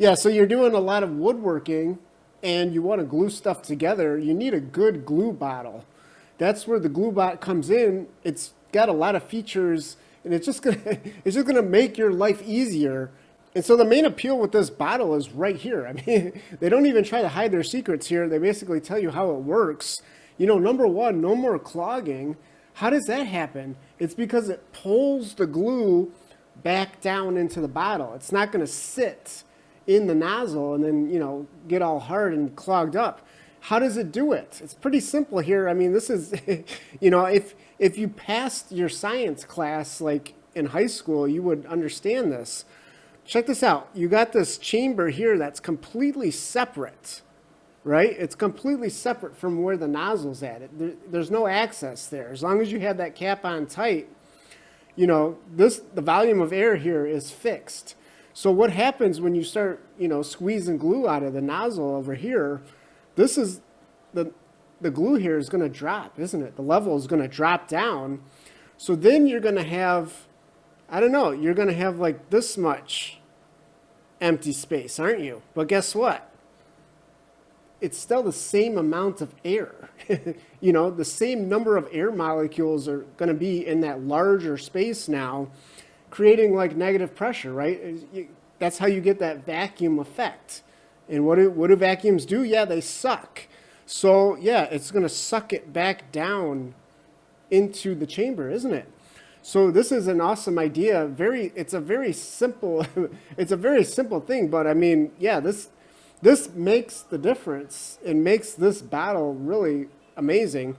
Yeah, so you're doing a lot of woodworking and you want to glue stuff together, you need a good glue bottle. That's where the glue bot comes in. It's got a lot of features and it's just gonna it's just gonna make your life easier. And so the main appeal with this bottle is right here. I mean, they don't even try to hide their secrets here. They basically tell you how it works. You know, number one, no more clogging. How does that happen? It's because it pulls the glue back down into the bottle. It's not going to sit in the nozzle and then, get all hard and clogged up. How does it do it? It's pretty simple here. I mean, this is, if you passed your science class like in high school, you would understand this. Check this out. You got this chamber here that's completely separate, right? It's completely separate from where the nozzle's at. There's no access there. As long as you have that cap on tight, the volume of air here is fixed. So what happens when you start, squeezing glue out of the nozzle over here, this is the glue here is going to drop, isn't it? The level is going to drop down. So then you're going to have, I don't know, you're going to have like this much empty space, aren't you? But guess what? It's still the same amount of air. The same number of air molecules are going to be in that larger space now, creating like negative pressure, right? That's how you get that vacuum effect. And what do vacuums do? Yeah, they suck. So yeah, it's going to suck it back down into the chamber, isn't it? So this is an awesome idea. It's a very simple, it's a very simple thing, but I mean, yeah, this makes the difference and makes this bottle really amazing.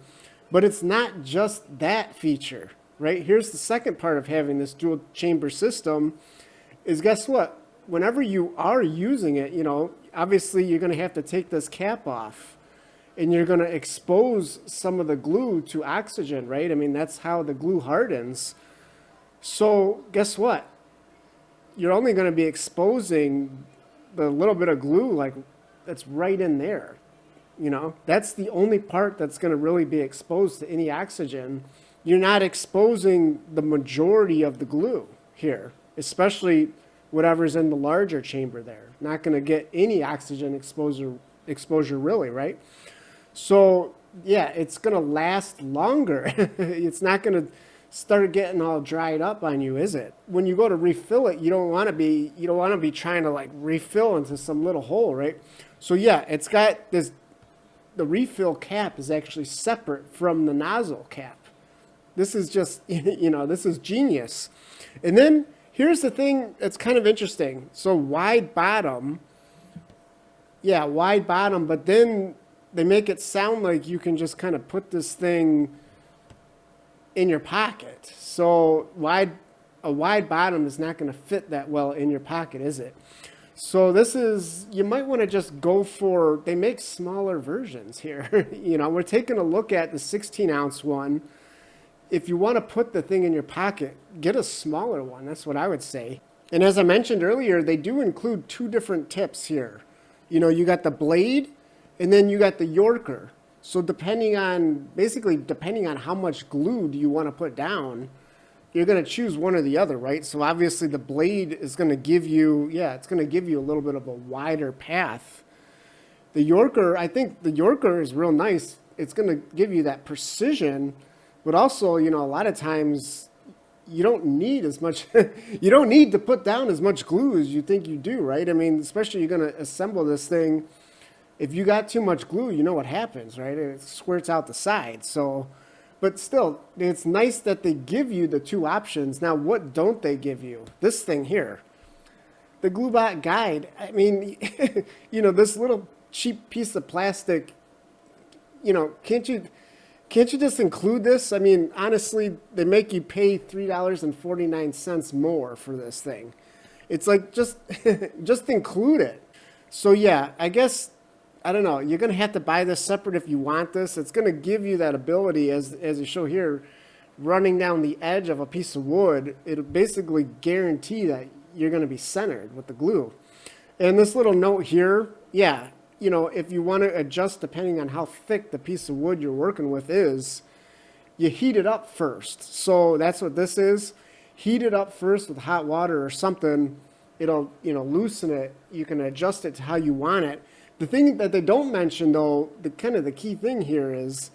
But it's not just that feature, right? Here's the second part of having this dual chamber system is, guess what? Whenever you are using it, obviously you're going to have to take this cap off and you're going to expose some of the glue to oxygen, right? I mean, that's how the glue hardens. So guess what? You're only going to be exposing the little bit of glue like that's right in there. That's the only part that's going to really be exposed to any oxygen. You're not exposing the majority of the glue here, especially whatever's in the larger chamber there. Not going to get any oxygen exposure really, right? So yeah, it's going to last longer. It's not going to start getting all dried up on you, is it? When you go to refill it, you don't want to be trying to like refill into some little hole, right? So yeah, it's got this, the refill cap is actually separate from the nozzle cap. This is just, this is genius. And then here's the thing that's kind of interesting. So wide bottom, but then they make it sound like you can just kind of put this thing in your pocket. So a wide bottom is not going to fit that well in your pocket, is it? So you might want to just go for, they make smaller versions here. We're taking a look at the 16-ounce one. If you want to put the thing in your pocket, get a smaller one. That's what I would say. And as I mentioned earlier, they do include two different tips here. You got the blade and then you got the Yorker. So depending on how much glue do you want to put down, you're going to choose one or the other, right? So obviously the blade is going to give you, it's going to give you a little bit of a wider path. The Yorker, I think the Yorker is real nice. It's going to give you that precision, but also, a lot of times you don't need as much, you don't need to put down as much glue as you think you do, right? I mean, especially you're going to assemble this thing. If you got too much glue, you know what happens, right? It squirts out the sides. So, but still, it's nice that they give you the two options. Now, what don't they give you? This thing here, the GLÜBOT guide. I mean, this little cheap piece of plastic, can't you just include this? I mean, honestly, they make you pay $3.49 more for this thing. It's like, just include it. So yeah, I guess, I don't know, you're going to have to buy this separate if you want this. It's going to give you that ability, as you show here, running down the edge of a piece of wood. It'll basically guarantee that you're going to be centered with the glue. And this little note here, if you want to adjust depending on how thick the piece of wood you're working with is, you heat it up first. So that's what this is. Heat it up first with hot water or something, it'll, you know, loosen it. You can adjust it to how you want it. The thing that they don't mention though, the kind of the key thing here is,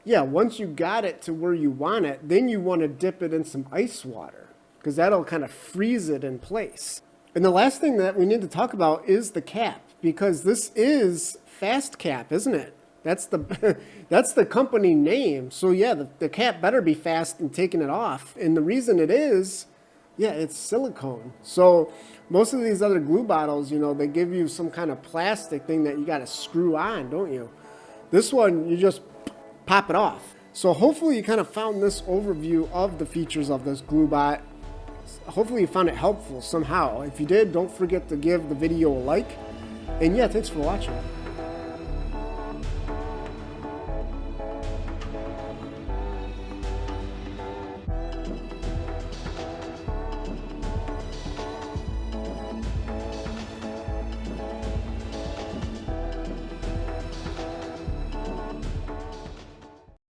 yeah, once you got it to where you want it, then you want to dip it in some ice water because that'll kind of freeze it in place. And the last thing that we need to talk about is the cap, because this is Fastcap, isn't it? That's the that's the company name. So yeah, the cap better be fast in taking it off. And the reason it is, yeah, it's silicone. So most of these other glue bottles, you know, they give you some kind of plastic thing that you got to screw on, don't you? This one, you just pop it off. So hopefully you kind of found this overview of the features of this GLÜBOT. Hopefully you found it helpful somehow. If you did, don't forget to give the video a like. And yeah, thanks for watching.